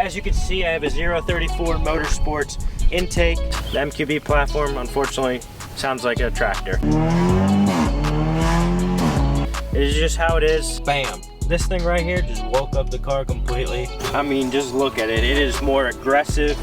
As you can see, I have a 034 Motorsports intake. The MQB platform, unfortunately, sounds like a tractor. It is just how it is. Bam. This thing right here just woke up the car completely. I mean, just look at it. It is more aggressive.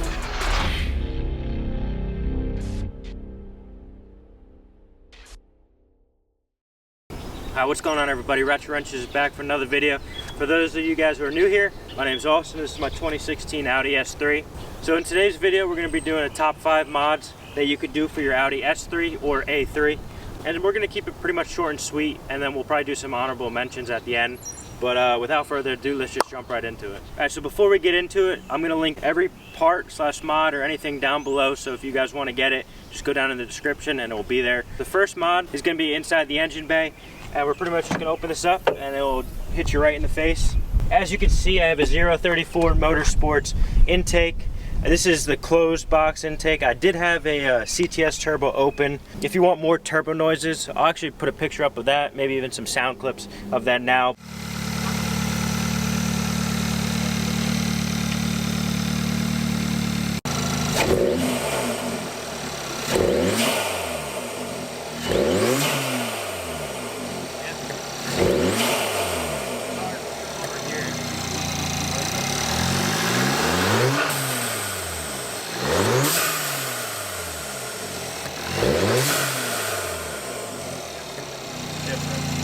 Hi, what's going on, everybody? Retro Wrenches is back for another video. For those of you guys who are new here, my name is Austin. This is my 2016 Audi S3. So in today's video, we're going to be doing a top 5 mods that you could do for your Audi S3 or A3. And we're going to keep it pretty much short and sweet, and then we'll probably do some honorable mentions at the end. But without further ado, let's just jump right into it. All right, so before we get into it, I'm going to link every part / mod or anything down below. So if you guys want to get it, just go down in the description and it will be there. The first mod is going to be inside the engine bay. And we're pretty much just going to open this up and it'll hit you right in the face. As you can see, I have a 034 Motorsports intake. This is the closed box intake. I did have a CTS turbo open. If you want more turbo noises, I'll actually put a picture up of that, maybe even some sound clips of that now.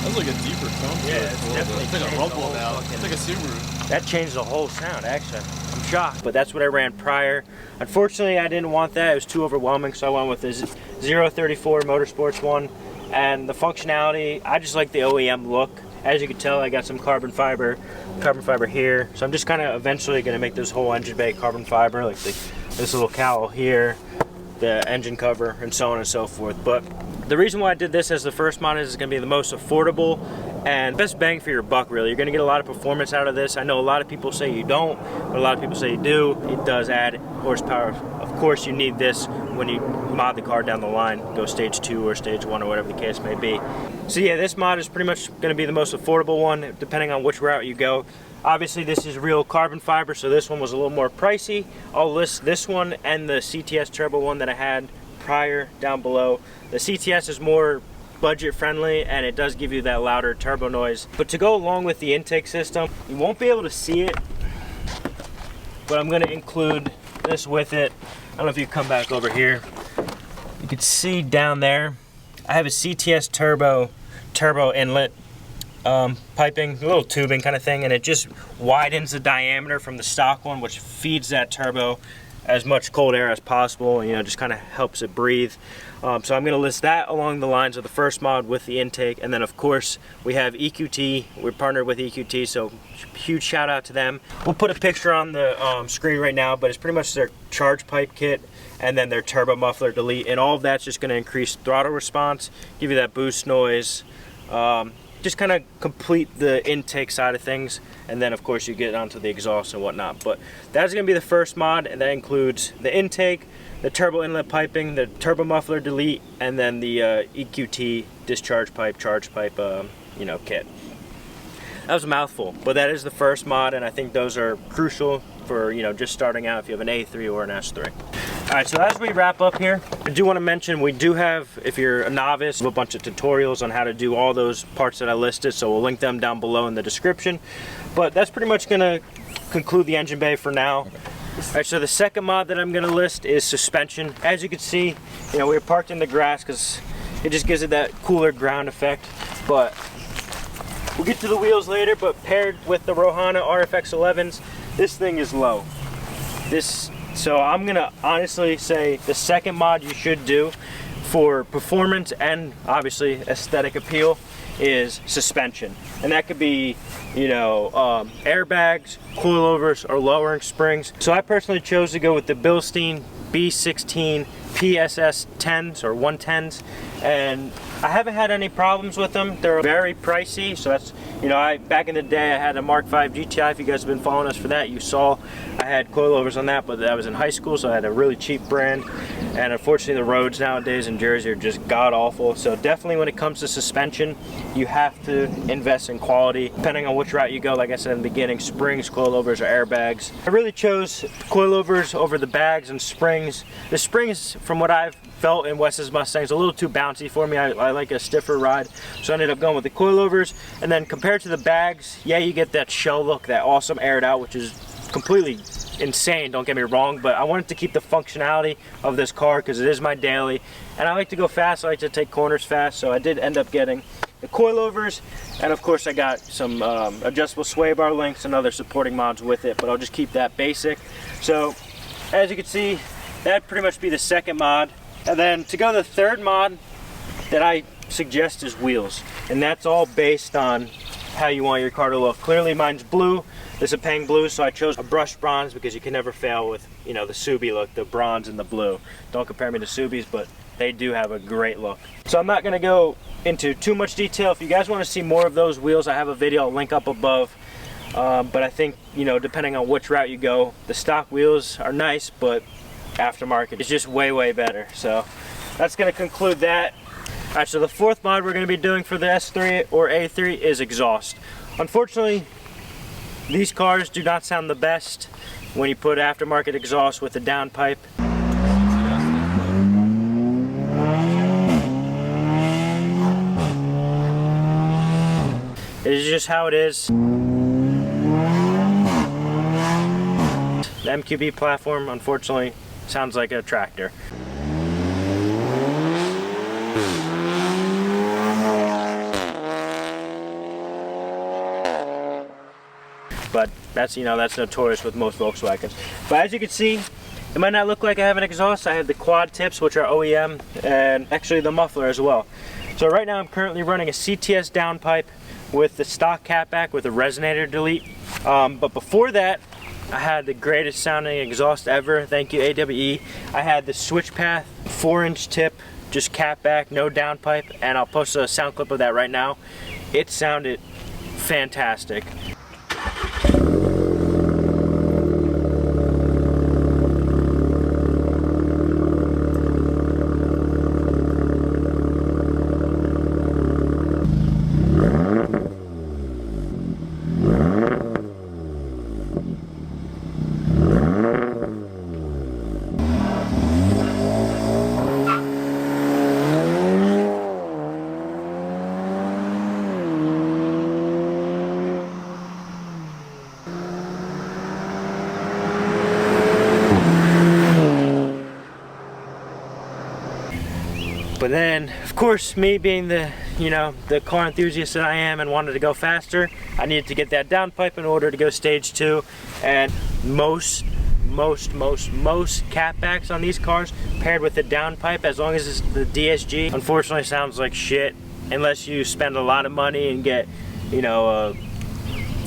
That's like a deeper tone. Yeah, it's definitely like a rumble now. It's like a Subaru. That changed the whole sound, actually. I'm shocked. But that's what I ran prior. Unfortunately, I didn't want that. It was too overwhelming, so I went with the 034 Motorsports one. And the functionality, I just like the OEM look. As you can tell, I got some carbon fiber here. So I'm just kind of eventually going to make this whole engine bay carbon fiber, like this little cowl here, the engine cover, and so on and so forth. But the reason why I did this as the first mod is it's going to be the most affordable and best bang for your buck, really. You're going to get a lot of performance out of this. I know a lot of people say you don't, but a lot of people say you do. It does add horsepower. Of course, you need this when you mod the car down the line, go stage 2 or stage 1 or whatever the case may be. So yeah, this mod is pretty much going to be the most affordable one, depending on which route you go. Obviously, this is real carbon fiber, so this one was a little more pricey. I'll list this one and the CTS turbo one that I had prior down below. The CTS is more budget friendly and it does give you that louder turbo noise. But to go along with the intake system, you won't be able to see it, but I'm going to include this with it. I don't know if you come back over here. You can see down there, I have a CTS turbo inlet piping, a little tubing kind of thing, and it just widens the diameter from the stock one, which feeds that turbo as much cold air as possible, and, you know, just kind of helps it breathe. So I'm going to list that along the lines of the first mod with the intake. And then of course we have EQT. We're partnered with EQT, so huge shout out to them. We'll put a picture on the screen right now, but it's pretty much their charge pipe kit and then their turbo muffler delete, and all of that's just going to increase throttle response, give you that boost noise, just kind of complete the intake side of things. And then of course you get onto the exhaust and whatnot. But that's going to be the first mod, and that includes the intake, the turbo inlet piping, the turbo muffler delete, and then the EQT discharge pipe, charge pipe, you know, kit. That was a mouthful, but that is the first mod, and I think those are crucial for, you know, just starting out if you have an A3 or an S3. All right, so as we wrap up here, I do want to mention we do have, if you're a novice, a bunch of tutorials on how to do all those parts that I listed, so we'll link them down below in the description. But that's pretty much going to conclude the engine bay for now. All right, so the second mod that I'm going to list is suspension. As you can see, you know, we're parked in the grass because it just gives it that cooler ground effect. But we'll get to the wheels later, but paired with the Rohana RFX 11s, this thing is low. So I'm gonna honestly say the second mod you should do for performance and obviously aesthetic appeal is suspension. And that could be, you know, airbags, coilovers, or lowering springs. So I personally chose to go with the Bilstein B16 PSS 10s or 110s, and I haven't had any problems with them. They're very pricey, so that's You know, back in the day I had a Mark V GTI. If you guys have been following us for that, you saw I had coilovers on that, but I was in high school, so I had a really cheap brand. And unfortunately the roads nowadays in Jersey are just god awful. So definitely when it comes to suspension, you have to invest in quality. Depending on which route you go, like I said in the beginning, springs, coilovers, or airbags. I really chose coilovers over the bags and springs. The springs, from what I've felt in Wes's Mustangs, a little too bouncy for me. I like a stiffer ride, so I ended up going with the coilovers. And then compared to the bags, yeah, you get that shell look, that awesome aired out, which is completely insane, don't get me wrong, but I wanted to keep the functionality of this car because it is my daily, and I like to go fast. I like to take corners fast, so I did end up getting the coilovers, and of course I got some adjustable sway bar links and other supporting mods with it, but I'll just keep that basic. So as you can see, that'd pretty much be the second mod. And then to go to the third mod that I suggest is wheels, and that's all based on how you want your car to look. Clearly mine's blue. This is a Pang blue, so I chose a brushed bronze because you can never fail with, you know, the Subi look, the bronze and the blue. Don't compare me to Subis, but they do have a great look. So I'm not gonna go into too much detail. If you guys wanna see more of those wheels, I have a video, I'll link up above. But I think, you know, depending on which route you go, the stock wheels are nice, but aftermarket is just way, way better. So that's gonna conclude that. All right, so the fourth mod we're gonna be doing for the S3 or A3 is exhaust. Unfortunately, these cars do not sound the best when you put aftermarket exhaust with the downpipe. It is just how it is. The MQB platform, unfortunately, sounds like a tractor. But that's, you know, that's notorious with most Volkswagens. But as you can see, it might not look like I have an exhaust. I have the quad tips, which are OEM, and actually the muffler as well. So right now I'm currently running a CTS downpipe with the stock catback with a resonator delete. But before that, I had the greatest sounding exhaust ever. Thank you, AWE. I had the switch path 4-inch tip, just catback, no downpipe, and I'll post a sound clip of that right now. It sounded fantastic. But then, of course, me being the, you know, the car enthusiast that I am and wanted to go faster, I needed to get that downpipe in order to go stage 2. And most catbacks on these cars paired with the downpipe, as long as it's the DSG, unfortunately sounds like shit unless you spend a lot of money and get, you know,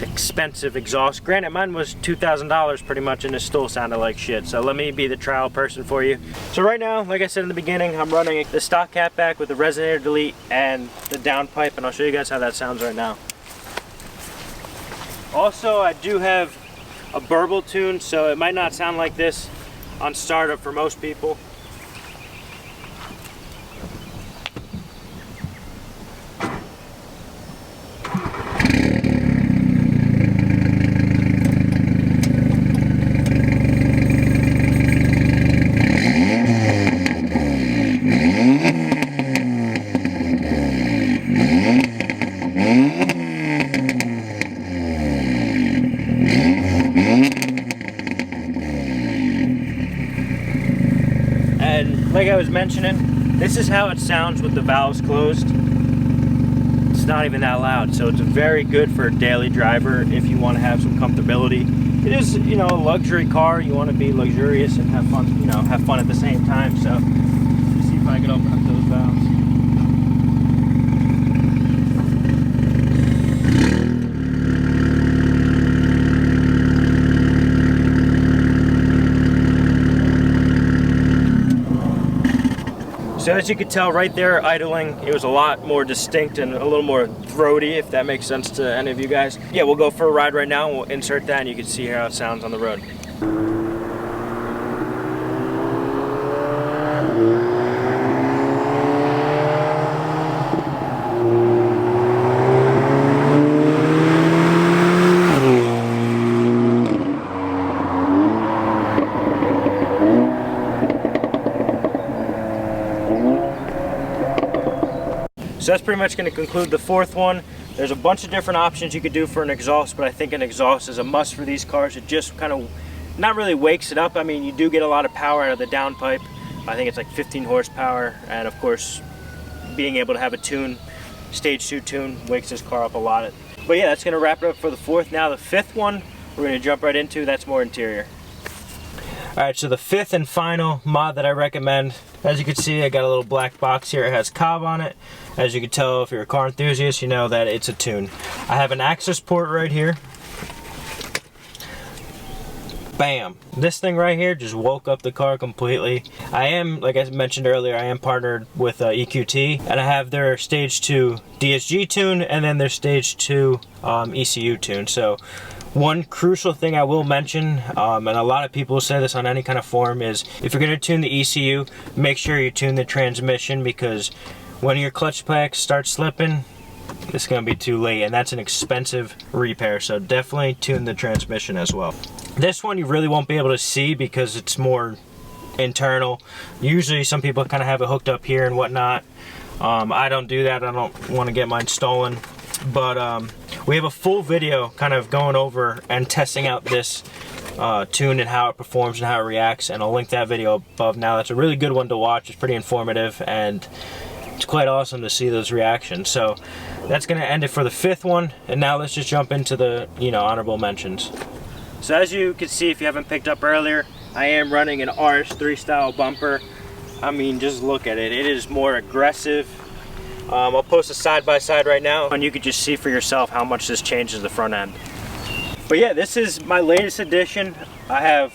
expensive exhaust. Granted, mine was $2,000 pretty much, and it still sounded like shit. So let me be the trial person for you. So right now, like I said in the beginning, I'm running the stock catback with the resonator delete and the downpipe, and I'll show you guys how that sounds right now. Also, I do have a burble tune, so it might not sound like this on startup for most people. And like I was mentioning, this is how it sounds with the valves closed. It's not even that loud, so it's very good for a daily driver if you want to have some comfortability. It is, you know, a luxury car. You want to be luxurious and have fun, you know, have fun at the same time. So let's see if I can open up those valves. So as you can tell right there, idling, it was a lot more distinct and a little more throaty, if that makes sense to any of you guys. Yeah, we'll go for a ride right now and we'll insert that and you can see how it sounds on the road. So that's pretty much going to conclude the fourth one. There's a bunch of different options you could do for an exhaust, but I think an exhaust is a must for these cars. It just kind of, not really wakes it up. I mean, you do get a lot of power out of the downpipe. I think it's like 15 horsepower, and of course, being able to have a tune, stage 2 tune, wakes this car up a lot. But yeah, that's going to wrap it up for the fourth. Now the fifth one, we're going to jump right into. That's more interior. Alright, so the fifth and final mod that I recommend, as you can see, I got a little black box here. It has Cobb on it. As you can tell, if you're a car enthusiast, you know that it's a tune. I have an access port right here. Bam! This thing right here just woke up the car completely. I am, like I mentioned earlier, I am partnered with EQT, and I have their stage 2 DSG tune and then their stage 2 ECU tune. So one crucial thing I will mention, and a lot of people say this on any kind of forum, is if you're going to tune the ECU, make sure you tune the transmission, because when your clutch pack starts slipping, it's going to be too late, and that's an expensive repair. So definitely tune the transmission as well. This one you really won't be able to see because it's more internal. Usually some people kind of have it hooked up here and whatnot. I don't do that. I don't want to get mine stolen. But we have a full video kind of going over and testing out this tune and how it performs and how it reacts, and I'll link that video above now. That's a really good one to watch. It's pretty informative and it's quite awesome to see those reactions. So that's going to end it for the fifth one, and now let's just jump into the honorable mentions. So as you can see, if you haven't picked up earlier, I am running an RS3 style bumper. I mean, just look at it. It is more aggressive. I'll post a side-by-side right now, and you can just see for yourself how much this changes the front end. But yeah, this is my latest edition. I have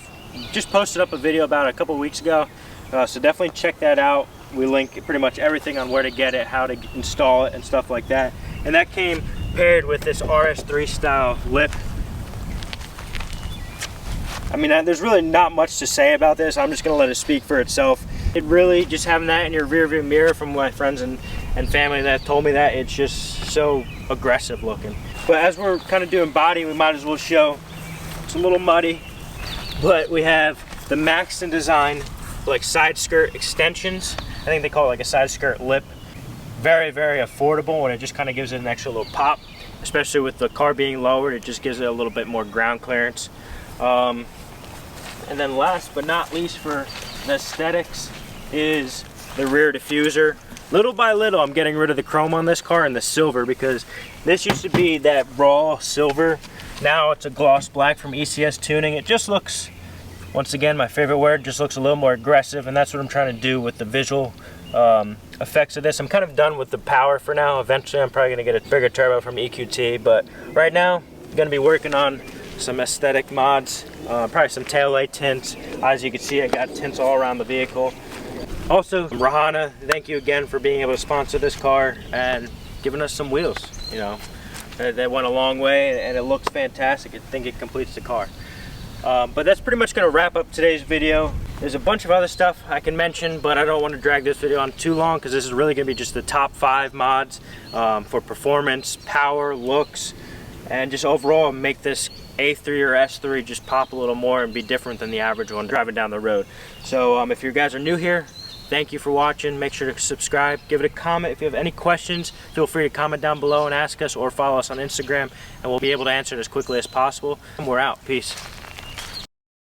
just posted up a video about it a couple weeks ago, so definitely check that out. We link pretty much everything on where to get it, how to install it, and stuff like that. And that came paired with this RS3 style lip. I mean, there's really not much to say about this. I'm just going to let it speak for itself. It really, just having that in your rear view mirror from my friends and family that told me that, it's just so aggressive looking. But as we're kind of doing body, we might as well show. It's a little muddy, but we have the Maxton design, like side skirt extensions. I think they call it like a side skirt lip. Very, very affordable, and it just kind of gives it an extra little pop, especially with the car being lowered. It just gives it a little bit more ground clearance. And then last but not least for the aesthetics is the rear diffuser. Little by little, I'm getting rid of the chrome on this car and the silver, because this used to be that raw silver. Now it's a gloss black from ECS Tuning. It just looks, once again, my favorite word, just looks a little more aggressive, and that's what I'm trying to do with the visual effects of this. I'm kind of done with the power for now. Eventually I'm probably going to get a bigger turbo from EQT, but right now I'm going to be working on some aesthetic mods, probably some taillight tints. As you can see, I got tints all around the vehicle. Also, Rahana, thank you again for being able to sponsor this car and giving us some wheels. You know, that went a long way, and it looks fantastic. I think it completes the car. But that's pretty much going to wrap up today's video. There's a bunch of other stuff I can mention, but I don't want to drag this video on too long, because this is really going to be just the top 5 mods for performance, power, looks, and just overall make this A3 or S3 just pop a little more and be different than the average one driving down the road. So if you guys are new here, thank you for watching. Make sure to subscribe, give it a comment. If you have any questions, feel free to comment down below and ask us, or follow us on Instagram, and we'll be able to answer it as quickly as possible. And we're out. Peace.